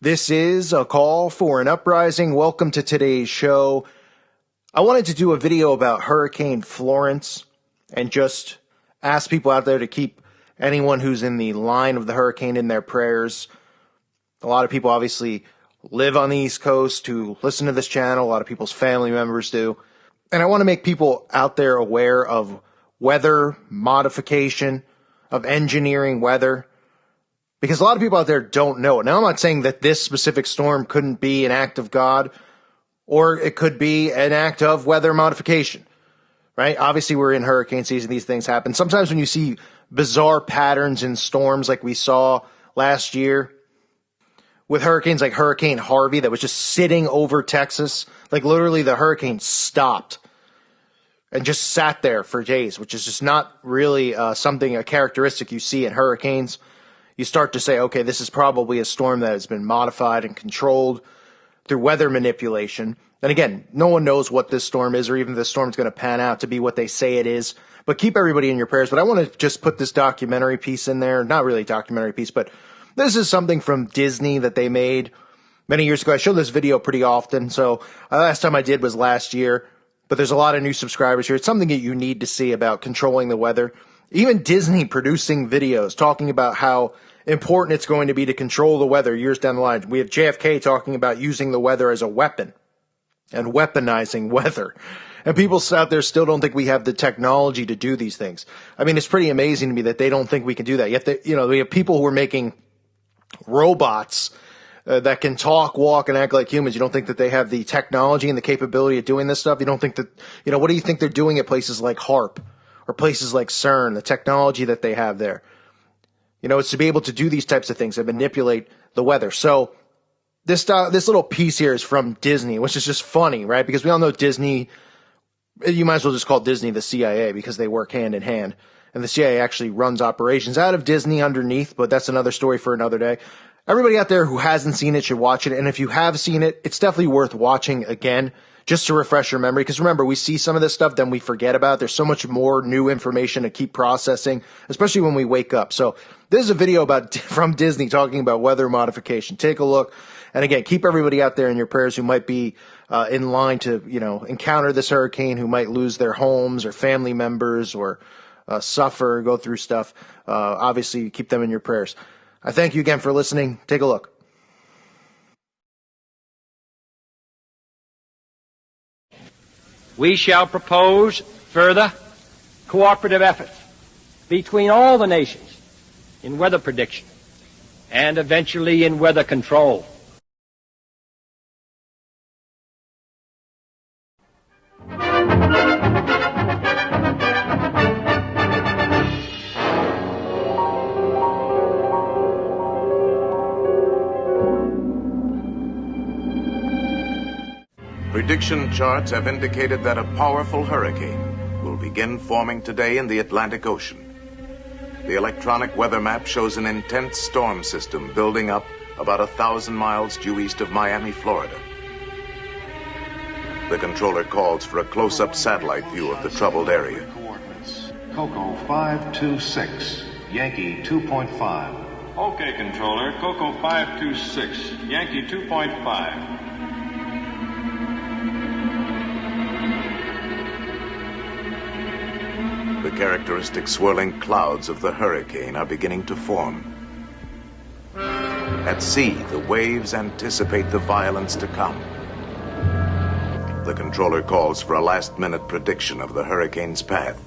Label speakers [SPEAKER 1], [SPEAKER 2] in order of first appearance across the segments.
[SPEAKER 1] This is a call for an uprising. Welcome to today's show. I wanted to do a video about Hurricane Florence and just ask people out there to keep anyone who's in the line of the hurricane in their prayers. A lot of people obviously live on the East Coast who listen to this channel. A lot of people's family members do. And I want to make people out there aware of weather modification, of engineering weather, because a lot of people out there don't know it. Now, I'm not saying that this specific storm couldn't be an act of God, or it could be an act of weather modification, right? Obviously, we're in hurricane season. These things happen. Sometimes when you see bizarre patterns in storms like we saw last year with hurricanes like Hurricane Harvey that was just sitting over Texas, like literally the hurricane stopped and just sat there for days, which is just not really a characteristic you see in hurricanes. You start to say, okay, this is probably a storm that has been modified and controlled through weather manipulation. And again, no one knows what this storm is or even if this storm's going to pan out to be what they say it is. But keep everybody in your prayers. But I want to just put this documentary piece in there. Not really a documentary piece, but this is something from Disney that they made many years ago. I show this video pretty often. So last time I did was last year. But there's a lot of new subscribers here. It's something that you need to see about controlling the weather. Even Disney producing videos talking about how important it's going to be to control the weather years down the line. We have JFK talking about using the weather as a weapon and weaponizing weather. And people out there still don't think we have the technology to do these things. I mean, it's pretty amazing to me that they don't think we can do that. Yet, we have people who are making robots that can talk, walk, and act like humans. You don't think that they have the technology and the capability of doing this stuff? You don't think that, what do you think they're doing at places like HARP or places like CERN, the technology that they have there? It's to be able to do these types of things and manipulate the weather. So this little piece here is from Disney, which is just funny, right? Because we all know Disney, you might as well just call Disney the CIA because they work hand in hand. And the CIA actually runs operations out of Disney underneath, but that's another story for another day. Everybody out there who hasn't seen it should watch it. And if you have seen it, it's definitely worth watching again just to refresh your memory. Because remember, we see some of this stuff, then we forget about it. There's so much more new information to keep processing, especially when we wake up. So this is a video from Disney talking about weather modification. Take a look. And again, keep everybody out there in your prayers who might be in line to, encounter this hurricane, who might lose their homes or family members or suffer, go through stuff. Obviously, keep them in your prayers. I thank you again for listening. Take a look.
[SPEAKER 2] We shall propose further cooperative efforts between all the nations in weather prediction and eventually in weather control.
[SPEAKER 3] Prediction charts have indicated that a powerful hurricane will begin forming today in the Atlantic Ocean. The electronic weather map shows an intense storm system building up about 1,000 miles due east of Miami, Florida. The controller calls for a close-up satellite view of the troubled area.
[SPEAKER 4] Coordinates: Coco 526, Yankee 2.5.
[SPEAKER 5] Okay, controller. Coco 526, Yankee 2.5.
[SPEAKER 3] The characteristic swirling clouds of the hurricane are beginning to form. At sea, the waves anticipate the violence to come. The controller calls for a last-minute prediction of the hurricane's path.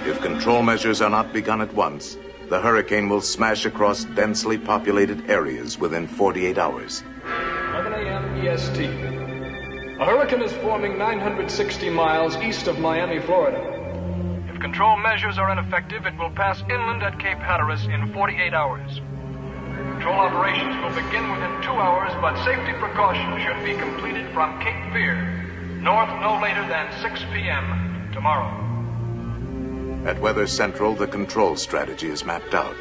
[SPEAKER 3] If control measures are not begun at once, the hurricane will smash across densely populated areas within 48 hours.
[SPEAKER 6] 11 a.m. EST. A hurricane is forming 960 miles east of Miami, Florida. If control measures are ineffective, it will pass inland at Cape Hatteras in 48 hours. Control operations will begin within 2 hours, but safety precautions should be completed from Cape Fear, north no later than 6 p.m. tomorrow.
[SPEAKER 3] At Weather Central, the control strategy is mapped out.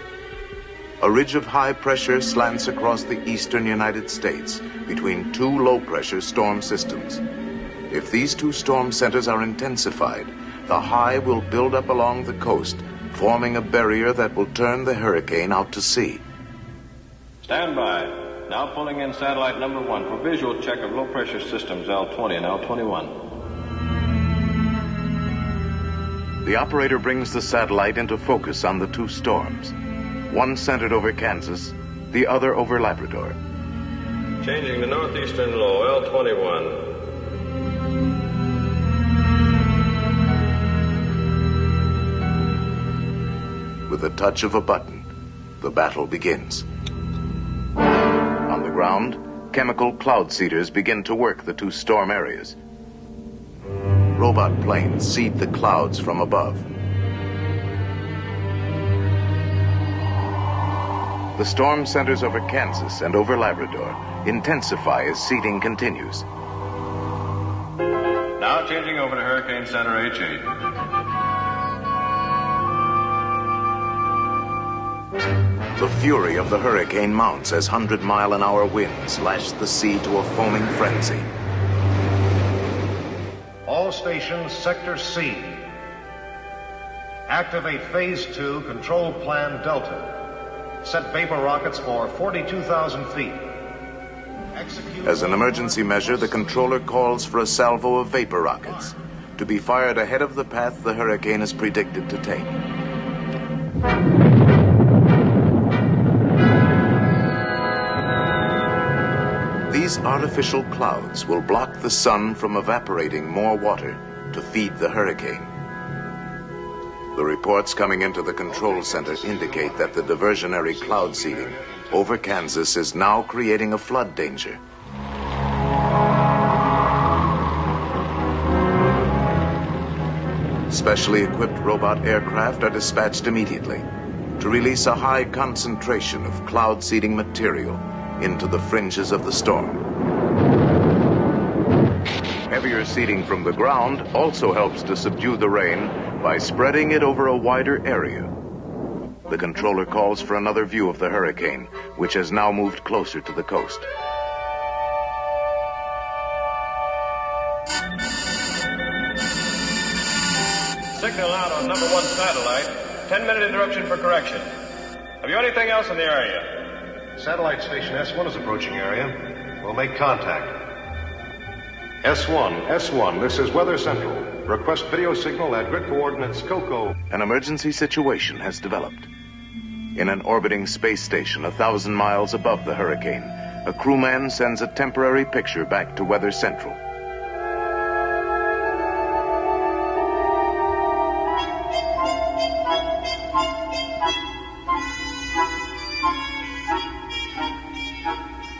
[SPEAKER 3] A ridge of high pressure slants across the eastern United States between two low pressure storm systems. If these two storm centers are intensified, the high will build up along the coast, forming a barrier that will turn the hurricane out to sea.
[SPEAKER 5] Stand by. Now pulling in satellite number 1 for visual check of low pressure systems L20 and L21.
[SPEAKER 3] The operator brings the satellite into focus on the two storms, one centered over Kansas, the other over Labrador.
[SPEAKER 5] Changing to northeastern low, L21.
[SPEAKER 3] With a touch of a button, the battle begins. On the ground, chemical cloud seeders begin to work the two storm areas. Robot planes seed the clouds from above. The storm centers over Kansas and over Labrador intensify as seeding continues.
[SPEAKER 5] Now changing over to Hurricane Center H8.
[SPEAKER 3] The fury of the hurricane mounts as 100-mile-an-hour winds lash the sea to a foaming frenzy.
[SPEAKER 4] All stations, Sector C. Activate Phase 2, Control Plan Delta. Set vapor rockets for 42,000 feet. Execute.
[SPEAKER 3] As an emergency measure, the controller calls for a salvo of vapor rockets to be fired ahead of the path the hurricane is predicted to take. These artificial clouds will block the sun from evaporating more water to feed the hurricane. The reports coming into the control center indicate that the diversionary cloud seeding over Kansas is now creating a flood danger. Specially equipped robot aircraft are dispatched immediately to release a high concentration of cloud seeding material into the fringes of the storm. Heavier seeding from the ground also helps to subdue the rain by spreading it over a wider area. The controller calls for another view of the hurricane, which has now moved closer to the coast.
[SPEAKER 5] Signal out on number 1 satellite. 10-minute interruption for correction. Have you anything else in the area?
[SPEAKER 4] Satellite station S1 is approaching area. We'll make contact. S1, this is Weather Central. Request video signal at grid coordinates COCO.
[SPEAKER 3] An emergency situation has developed. In an orbiting space station 1,000 miles above the hurricane, a crewman sends a temporary picture back to Weather Central.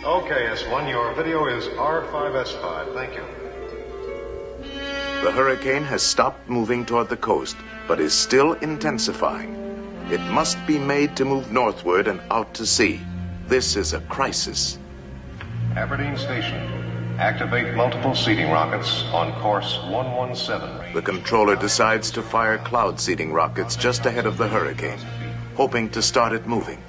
[SPEAKER 4] Okay, S1, your video is R5S5. Thank you.
[SPEAKER 3] The hurricane has stopped moving toward the coast, but is still intensifying. It must be made to move northward and out to sea. This is a crisis.
[SPEAKER 4] Aberdeen Station. Activate multiple seeding rockets on course 117.
[SPEAKER 3] The controller decides to fire cloud seeding rockets just ahead of the hurricane, hoping to start it moving.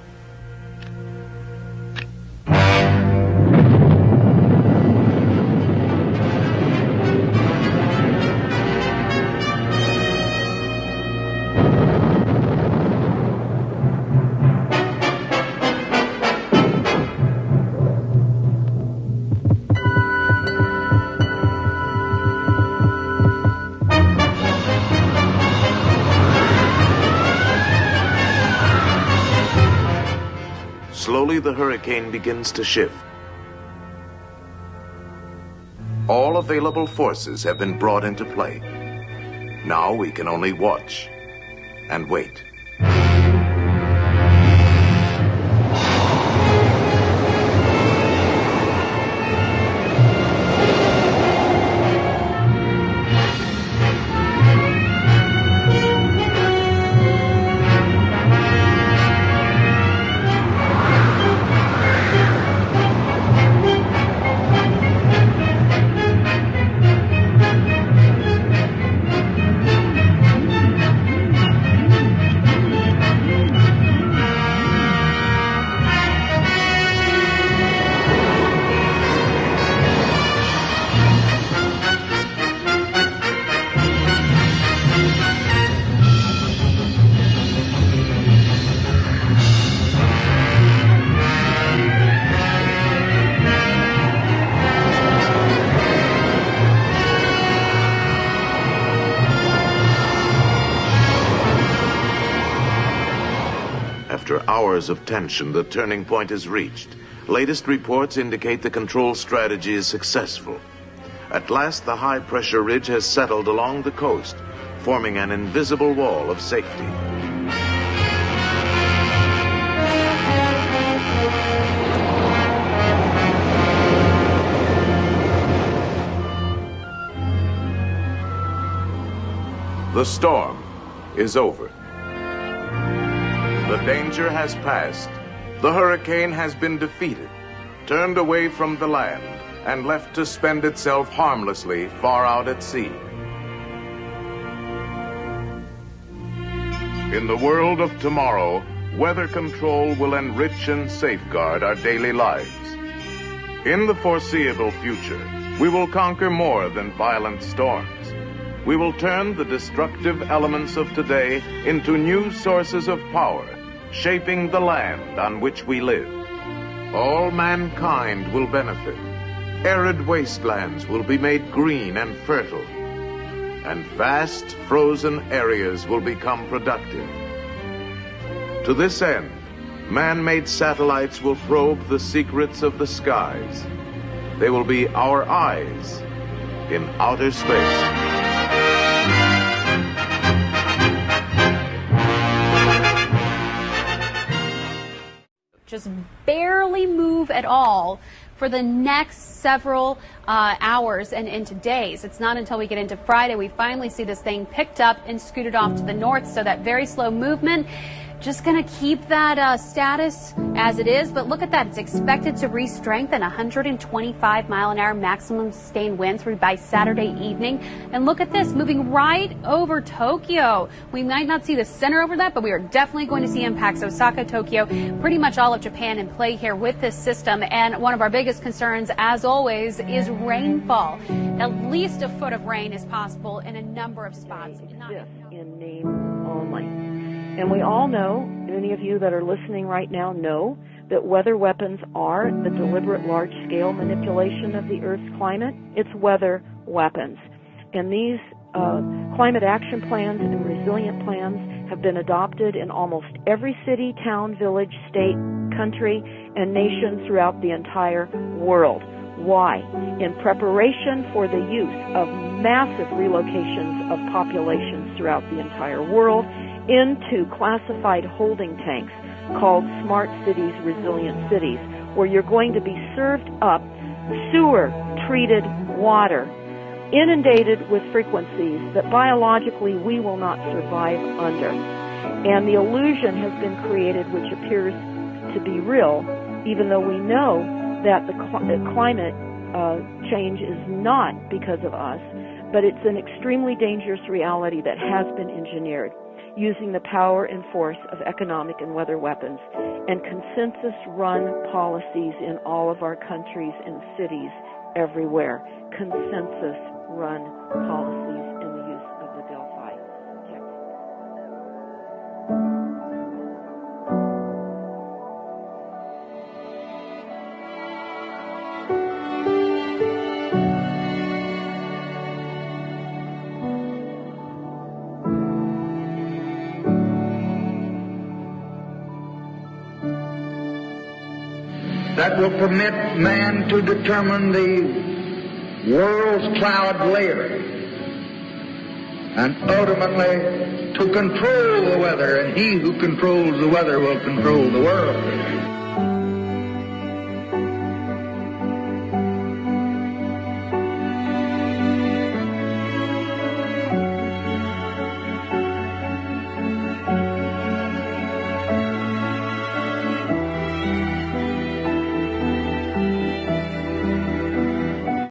[SPEAKER 3] Slowly, the hurricane begins to shift. All available forces have been brought into play. Now we can only watch and wait. After hours of tension, the turning point is reached. Latest reports indicate the control strategy is successful. At last, the high-pressure ridge has settled along the coast, forming an invisible wall of safety. The storm is over. The danger has passed. The hurricane has been defeated, turned away from the land, and left to spend itself harmlessly far out at sea. In the world of tomorrow, weather control will enrich and safeguard our daily lives. In the foreseeable future, we will conquer more than violent storms. We will turn the destructive elements of today into new sources of power, shaping the land on which we live. All mankind will benefit. Arid wastelands will be made green and fertile, and vast frozen areas will become productive. To this end, man-made satellites will probe the secrets of the skies. They will be our eyes in outer space.
[SPEAKER 7] Just barely move at all for the next several hours and into days. It's not until we get into Friday we finally see this thing picked up and scooted off to the north. So that very slow movement, just going to keep that status as it is. But look at that. It's expected to re-strengthen 125-mile-an-hour maximum sustained winds through by Saturday evening. And look at this, moving right over Tokyo. We might not see the center over that, but we are definitely going to see impacts. Osaka, Tokyo, pretty much all of Japan in play here with this system. And one of our biggest concerns, as always, is rainfall. At least a foot of rain is possible in a number of spots.
[SPEAKER 8] In name only. And we all know, many of you that are listening right now know, that weather weapons are the deliberate large-scale manipulation of the Earth's climate. It's weather weapons. And these climate action plans and resilient plans have been adopted in almost every city, town, village, state, country, and nation throughout the entire world. Why? In preparation for the use of massive relocations of populations throughout the entire world into classified holding tanks called smart cities, resilient cities, where you're going to be served up sewer-treated water, inundated with frequencies that biologically we will not survive under. And the illusion has been created, which appears to be real, even though we know that the climate change is not because of us, but it's an extremely dangerous reality that has been engineered using the power and force of economic and weather weapons and consensus-run policies in all of our countries and cities everywhere. Consensus-run policies in the use of the Delphi technique.
[SPEAKER 9] That will permit man to determine the world's cloud layer and ultimately to control the weather, and he who controls the weather will control the world.